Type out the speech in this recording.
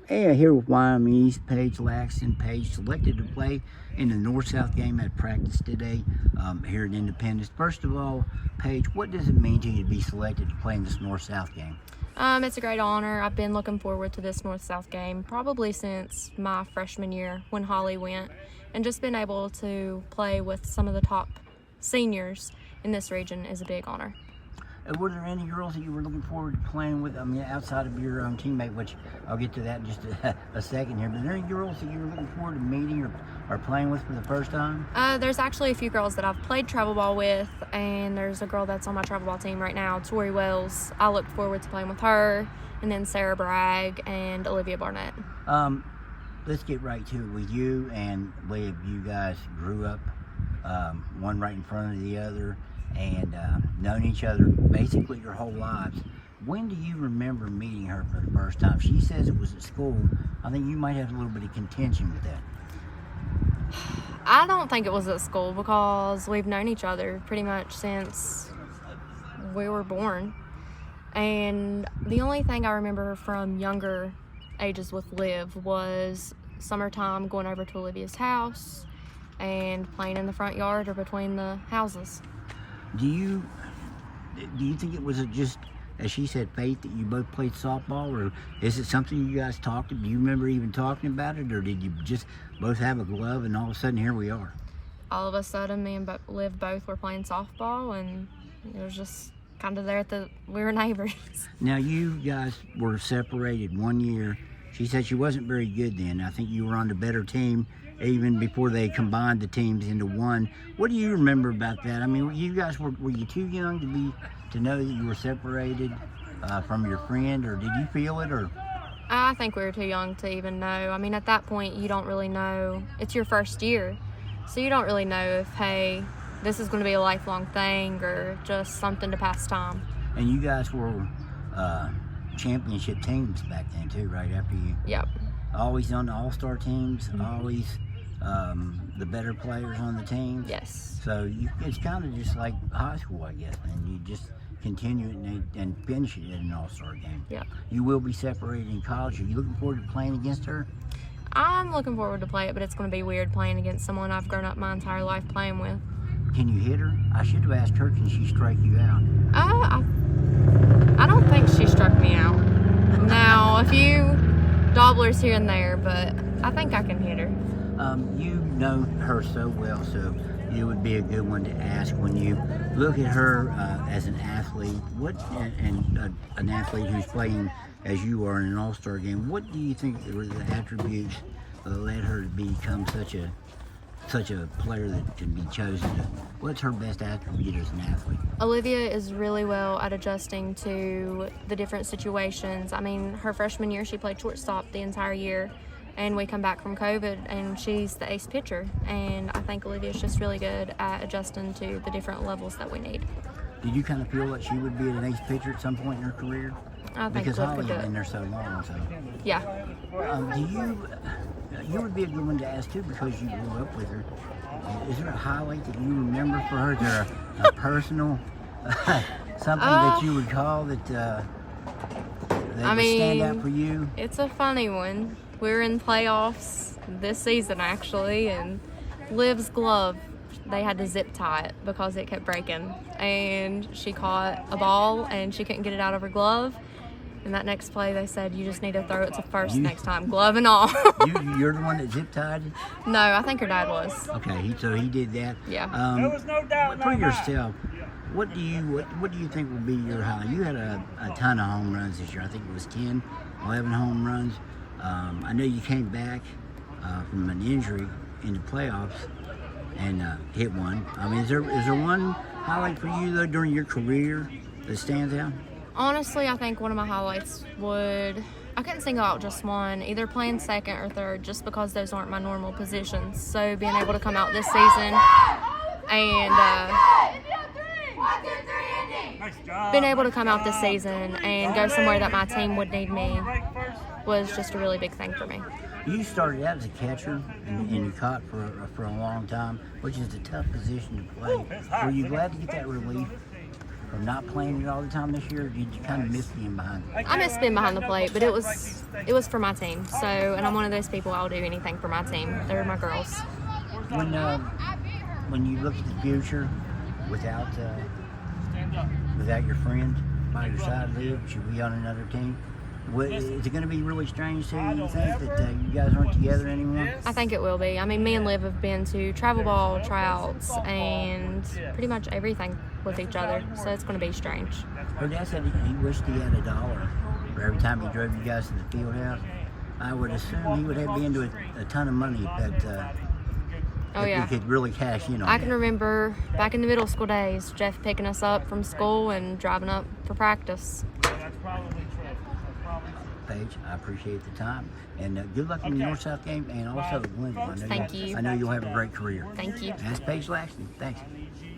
Hey, here with Wyoming East, Paige Laxton. Paige selected to play in the North-South game at practice today here at Independence. First of all, Paige, what does it mean to you to be selected to play in this North-South game? It's a great honor. I've been looking forward to this North-South game probably since my freshman year when Holly went, and just being able to play with some of the top seniors in this region is a big honor. Were there any girls that you were looking forward to playing with? I mean, outside of your teammate, which I'll get to that in just a second here. But are there any girls that you were looking forward to meeting or playing with for the first time? There's actually a few girls that I've played travel ball with, and there's a girl that's on my travel ball team right now, Tori Wells. I look forward to playing with her, and then Sarah Bragg and Olivia Barnett. Let's get right to it with you and Liv. You guys grew up one right in front of the other, and known each other basically your whole lives. When do you remember meeting her for the first time? She says it was at school. I think you might have a little bit of contention with that. I don't think it was at school because we've known each other pretty much since we were born. And the only thing I remember from younger ages with Liv was summertime going over to Olivia's house and playing in the front yard or between the houses. Do you think it was just, as she said, fate that you both played softball, or is it something you guys talked about? Do you remember even talking about it, or did you just both have a glove and all of a sudden here we are? All of a sudden, me and Liv both were playing softball, and it was just kind of there we were neighbors. Now, you guys were separated 1 year. She said she wasn't very good then. I think you were on the better team even before they combined the teams into one. What do you remember about that? I mean, you guys were you too young to know that you were separated from your friend, or did you feel it? Or I think we were too young to even know. I mean, at that point, you don't really know. It's your first year, so you don't really know if, hey, this is going to be a lifelong thing or just something to pass time. And you guys were championship teams back then too, right? After you. Yep. Always on the all-star teams, always the better players on the team. Yes. So it's kind of just like high school, I guess, and you just continue it and finish it in an all-star game. Yeah. You will be separated in college. Are you looking forward to playing against her? I'm looking forward to play it, but it's going to be weird playing against someone I've grown up my entire life playing with. Can you hit her? I should have asked her, can she strike you out? I don't think she struck me out. Now, a few dobblers here and there, but I think I can hit her. You know her so well, so it would be a good one to ask when you look at her as an athlete. An athlete who's playing as you are in an all-star game. What do you think were the attributes that led her to become such a player that can be chosen? What's her best attribute as an athlete? Olivia is really well at adjusting to the different situations. I mean, her freshman year, she played shortstop the entire year, and we come back from COVID, and she's the ace pitcher. And I think Olivia's just really good at adjusting to the different levels that we need. Did you kind of feel that she would be an ace pitcher at some point in her career? I think because Liv Holly could do had it. been there so long. So. Yeah. You would be a good one to ask too, because you grew up with her. Is there a highlight that you remember for her? Is there a personal something that you would call that would stand out for you? It's a funny one. We were in playoffs this season actually, and Liv's glove, they had to zip tie it because it kept breaking, and she caught a ball and she couldn't get it out of her glove. And that next play, they said, you just need to throw it to first next time, glove and all. You're the one that zip tied it? No, I think her dad was. Okay, so he did that. Yeah. There was no doubt. For yourself, what do you think will be your highlight? You had a ton of home runs this year. I think it was 10, 11 home runs. I know you came back from an injury in the playoffs and hit one. I mean, is there one highlight for you though during your career that stands out? Honestly, I think one of my highlights I couldn't single out just one, either playing second or third, just because those aren't my normal positions. So being able to come out this season and being able to come out this season and go somewhere that my team would need me was just a really big thing for me. You started out as a catcher and you caught for a long time, which is a tough position to play. Were you glad to get that relief? from not playing it all the time this year? Or did you kind of miss being behind? I miss being behind the plate, but it was for my team. So, and I'm one of those people, I'll do anything for my team. They're my girls. When you look at the future without your friend by your side, Liv, should be on another team. Is it going to be really strange to you think that you guys aren't together anymore? I think it will be. I mean, me and Liv have been to travel ball tryouts and pretty much everything with each other, so it's going to be strange. Her dad said he wished he had $1 for every time he drove you guys to the field house. I would assume he would have been into a ton of money if Oh yeah. he could really cash in on I that. can remember back in the middle school days, Jeff picking us up from school and driving up for practice. Paige, I appreciate the time, and good luck in the North-South game, and also the Glenville. Thank you. I know you'll have a great career. Thank you. That's Paige Laxton. Thanks.